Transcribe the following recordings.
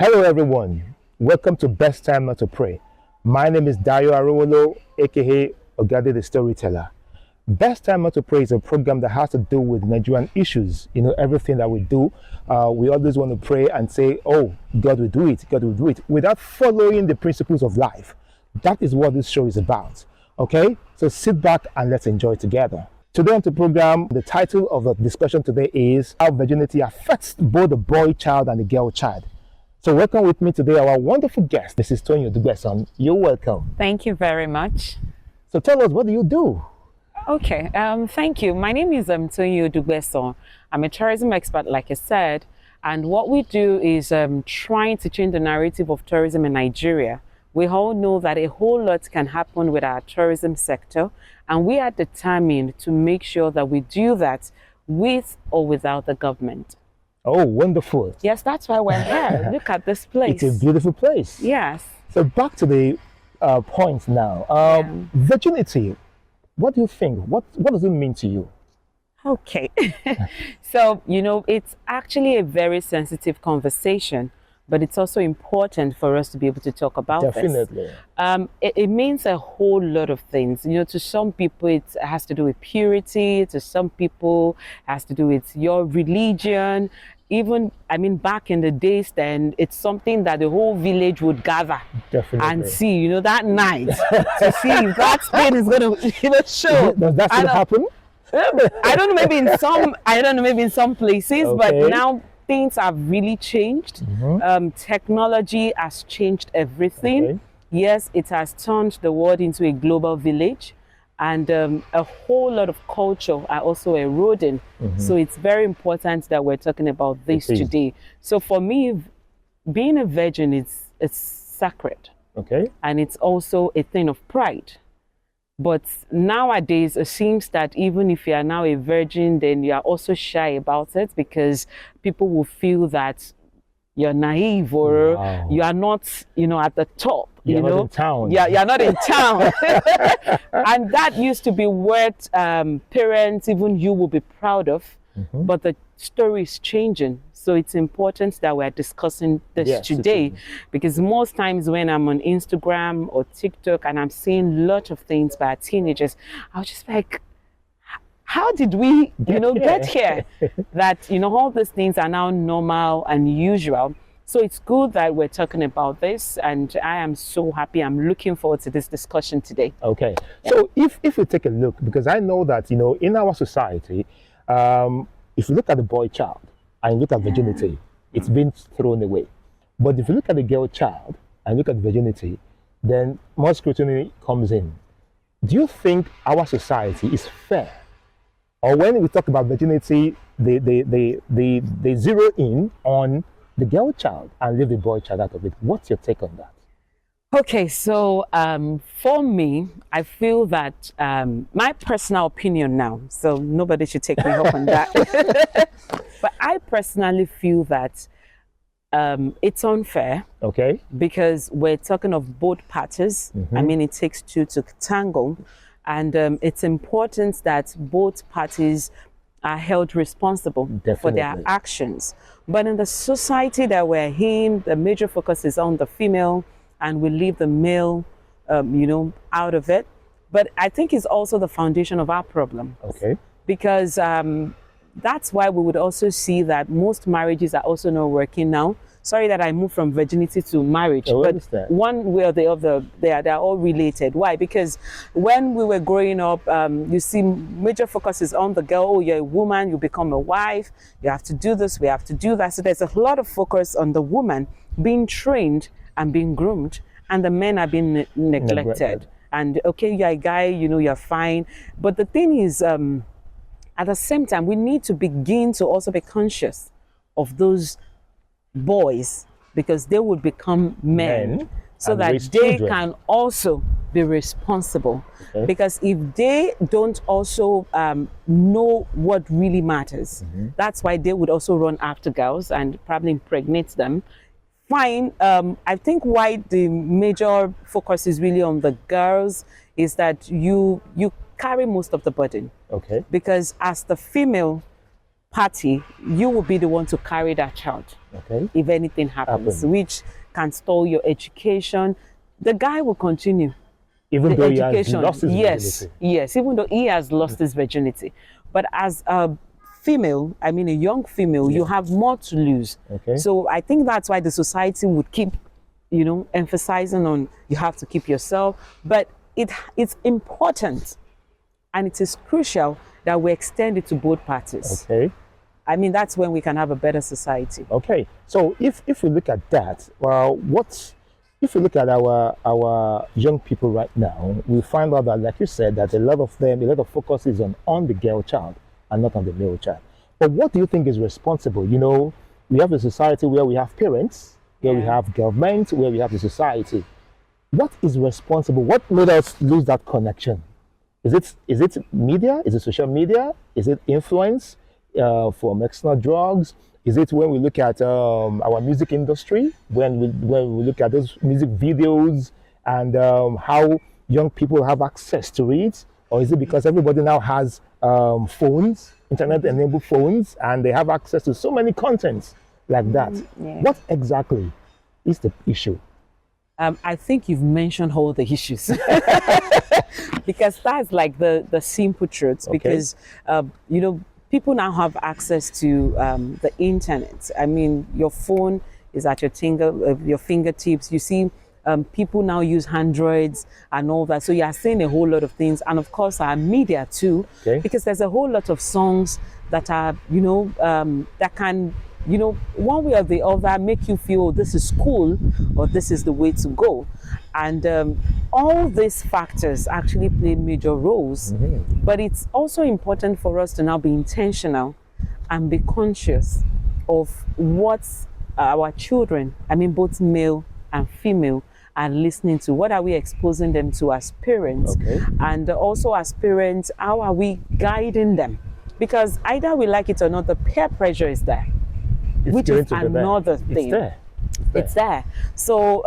Hello everyone, welcome to Best Time Not to Pray. My name is Dayo Arowolo, aka Ogade the Storyteller. Best Time Not to Pray is a program that has to do with Nigerian issues. You know, everything that we do, we always want to pray and say, oh, God will do it, God will do it, without following the principles of life. That is what this show is about. Okay, so sit back and let's enjoy together. Today on the program, the title of the discussion today is How Virginity Affects Both the Boy Child and the Girl Child. So welcome with me today our wonderful guest, Mrs. Tony Odugbeson. You're welcome. Thank you very much. So tell us, what do you do? Okay, thank you. My name is Tony Odugbeson. I'm a tourism expert, like I said, and what we do is trying to change the narrative of tourism in Nigeria. We all know that a whole lot can happen with our tourism sector, and we are determined to make sure that we do that with or without the government. Oh, wonderful. Yes, that's why we're here. Look at this place. It's a beautiful place. Yes. So back to the point now. Virginity, what do you think? What does it mean to you? Okay. So, it's actually a very sensitive conversation, but it's also important for us to be able to talk about Definitely. this. It means a whole lot of things. To some people, it has to do with purity. To some people, it has to do with your religion. Even, back in the days then, it's something that the whole village would gather and see, that night to see if that thing is going to show. Does that still happen? I don't know, maybe in some places, Okay. but now things have really changed. Technology has changed everything. Okay. Yes, it has turned the world into a global village, and a whole lot of culture are also eroding. So it's very important that we're talking about this today. So for me, being a virgin it's sacred. Okay. And it's also a thing of pride. But nowadays, it seems that even if you are now a virgin, then you are also shy about it because people will feel that you're naive or you are not, at the top. You're not in town. Yeah, you're not in town. And that used to be what parents, even you, will be proud of. But the story is changing. So it's important that we're discussing this today, because most times when I'm on Instagram or TikTok and I'm seeing a lot of things by teenagers, I was just like, how did we, get here? That, all these things are now normal and usual. So it's good that we're talking about this, and I am so happy. I'm looking forward to this discussion today. Okay. So if we take a look, because I know that, in our society, if you look at the boy child and you look at virginity, it's been thrown away. But if you look at the girl child and look at virginity, then more scrutiny comes in. Do you think our society is fair? Or when we talk about virginity, they zero in on the girl child and leave the boy child out of it? What's your take on that? Okay, so for me, I feel that my personal opinion now, so nobody should take me up on that, but I personally feel that it's unfair. Okay. Because we're talking of both parties. It takes two to tango, and it's important that both parties are held responsible for their actions. But in the society that we're in, the major focus is on the female, and we leave the male, out of it. But I think it's also the foundation of our problem. Okay. Because that's why we would also see that most marriages are also not working now. Sorry that I moved from virginity to marriage, but one way or the other, they're all related. Why? Because when we were growing up, you see major focus is on the girl. Oh, you're a woman, you become a wife, you have to do this, we have to do that. So there's a lot of focus on the woman being trained and being groomed, and the men are being neglected. And okay, you're a guy, you're fine. But the thing is, at the same time, we need to begin to also be conscious of those boys, because they would become men so that they can also be responsible. Because if they don't also know what really matters, that's why they would also run after girls and probably impregnate them. Fine. I think why the major focus is really on the girls is that you carry most of the burden. Okay. Because as the female, party, you will be the one to carry that child. Okay. If anything happens, which can stall your education, the guy will continue. Even though he has lost his virginity. Yes, even though he has lost his virginity. But as a female, I mean a young female, you have more to lose. Okay. So I think that's why the society would keep, you know, emphasizing on you have to keep yourself. But it's important and it is crucial that we extend it to both parties. Okay. I mean, that's when we can have a better society. Okay. So if we look at that, well, if we look at our young people right now, we find out that, like you said, that a lot of focus is on the girl child and not on the male child. But what do you think is responsible? You know, we have a society where we have parents, where we have government, where we have the society. What is responsible? What made us lose that connection? Is it media? Is it social media? Is it influence from external drugs? Is it when we look at our music industry, when we look at those music videos and how young people have access to it? Or is it because everybody now has phones, internet-enabled phones, and they have access to so many contents like that? What exactly is the issue? I think you've mentioned all the issues because that's like the simple truth. Okay. Because you know, people now have access to the internet. I mean, your phone is at your fingertips. You see, people now use Androids and all that. So you are seeing a whole lot of things, and of course, our media too, because there's a whole lot of songs that are, you know, that can, you know, one way or the other make you feel this is cool or this is the way to go. And all these factors actually play major roles. But it's also important for us to now be intentional and be conscious of what our children, I mean both male and female, are listening to. What are we exposing them to as parents? And also as parents, how are we guiding them? Because either we like it or not, the peer pressure is there. Which is another thing. It's there. So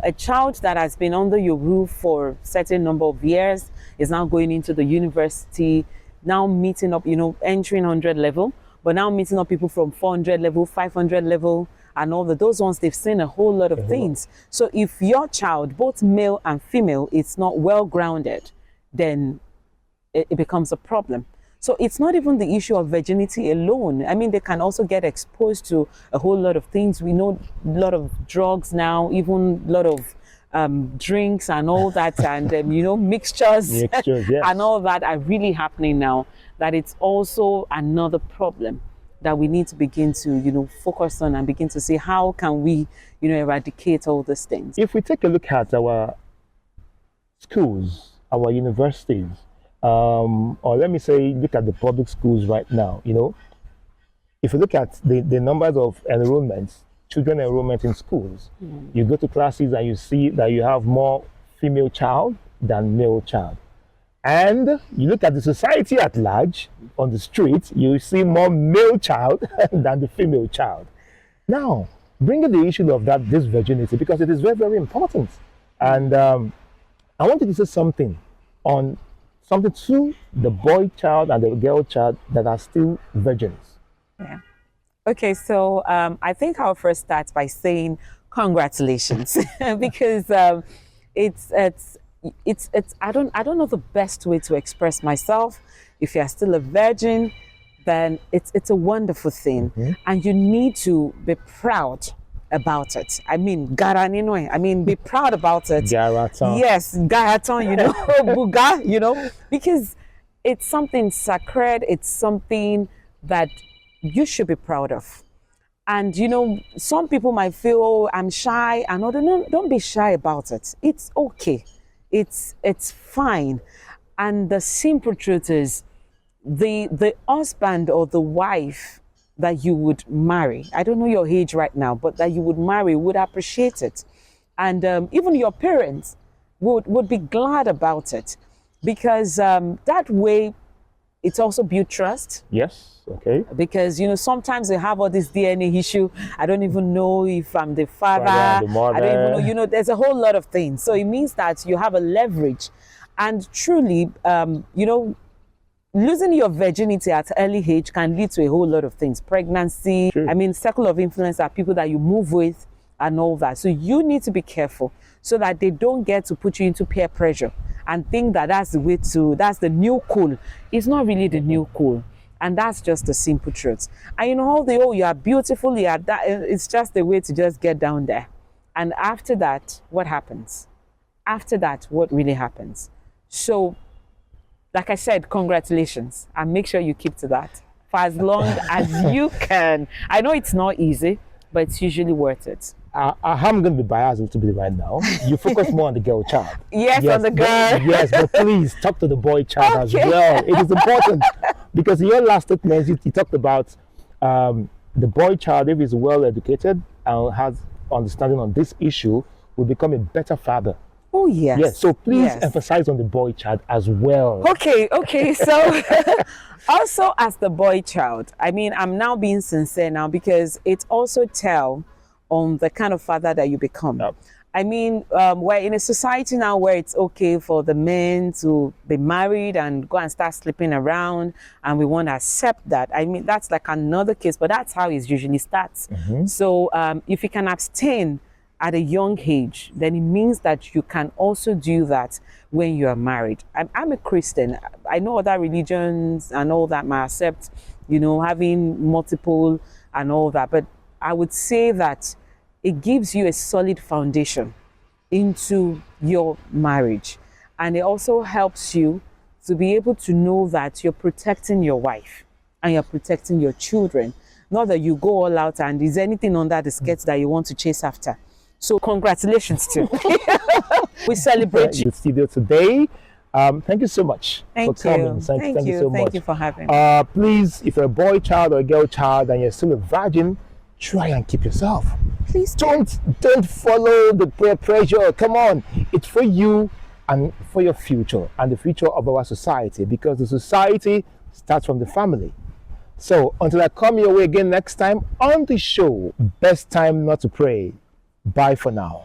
a child that has been under your roof for a certain number of years is now going into the university, now meeting up, you know, entering 100 level, but now meeting up people from 400 level, 500 level, and all that. Those ones, they've seen a whole lot of things. So if your child, both male and female, is not well grounded, then it becomes a problem. So it's not even the issue of virginity alone. I mean, they can also get exposed to a whole lot of things. We know a lot of drugs now, even a lot of drinks and all that, and you know, mixtures and all that are really happening now. That it's also another problem that we need to begin to, you know, focus on and begin to see how can we, you know, eradicate all these things. If we take a look at our schools, our universities, or let me say, look at the public schools right now, you know, if you look at the numbers of enrollments, children enrollment in schools, you go to classes and you see that you have more female child than male child. And you look at the society at large, on the street, you see more male child than the female child. Now, bringing the issue of this virginity, because it is very, very important. And I wanted to say something to the boy child and the girl child that are still virgins. Yeah. Okay, so I think I'll first start by saying congratulations because it's I don't know the best way to express myself. If you're still a virgin, then it's a wonderful thing, and you need to be proud about it. I mean, be proud about it. Garaton. Yes, garaton, you know, buga, you know, because it's something sacred. It's something that you should be proud of. And, you know, some people might feel, oh, I'm shy. And no, don't be shy about it. It's okay. It's fine. And the simple truth is the husband or the wife that you would marry, I don't know your age right now, but that you would marry would appreciate it. And even your parents would be glad about it, because that way it's also build trust. Yes, okay. Because, you know, sometimes they have all this DNA issue. I don't even know if I'm the father. The mother. I don't even know, you know, there's a whole lot of things. So it means that you have a leverage. And truly, you know, losing your virginity at early age can lead to a whole lot of things. Pregnancy, True. I mean, circle of influence are people that you move with and all that. So you need to be careful so that they don't get to put you into peer pressure and think that that's the way to, that's the new cool. It's not really the new cool. And that's just the simple truth. And you know, all the, oh, you are beautiful, you are that, it's just a way to just get down there. And after that, what happens? After that, what really happens? So, like I said, congratulations, and make sure you keep to that for as long as you can. I know it's not easy, but it's usually worth it. I'm going to be biased a little bit right now. You focus more on the girl child. Yes, on the girl. Yes, but please talk to the boy child as well. It is important because in your last statement, you talked about the boy child, if he's well educated and has understanding on this issue, will become a better father. Oh, yes. Yes, so please emphasize on the boy child as well. Okay. So also as the boy child, I mean, I'm now being sincere now because it also tells on the kind of father that you become. Yep. I mean, we're in a society now where it's okay for the men to be married and go and start sleeping around, and we want to accept that. I mean, that's like another case, but that's how it usually starts. So if you can abstain at a young age, then it means that you can also do that when you are married. I'm a Christian. I know other religions and all that might accept, you know, having multiple and all that, but I would say that it gives you a solid foundation into your marriage. And it also helps you to be able to know that you're protecting your wife and you're protecting your children. Not that you go all out and is anything under the skirts that you want to chase after. So congratulations to we celebrate you. The studio today. Thank you so much for coming. Thank you so much. Thank you for having me. Please, if you're a boy child or a girl child and you're still a virgin, try and keep yourself. Please don't follow the peer pressure. Come on, it's for you and for your future and the future of our society, because the society starts from the family. So until I come your way again next time on the show, best time not to pray. Bye for now.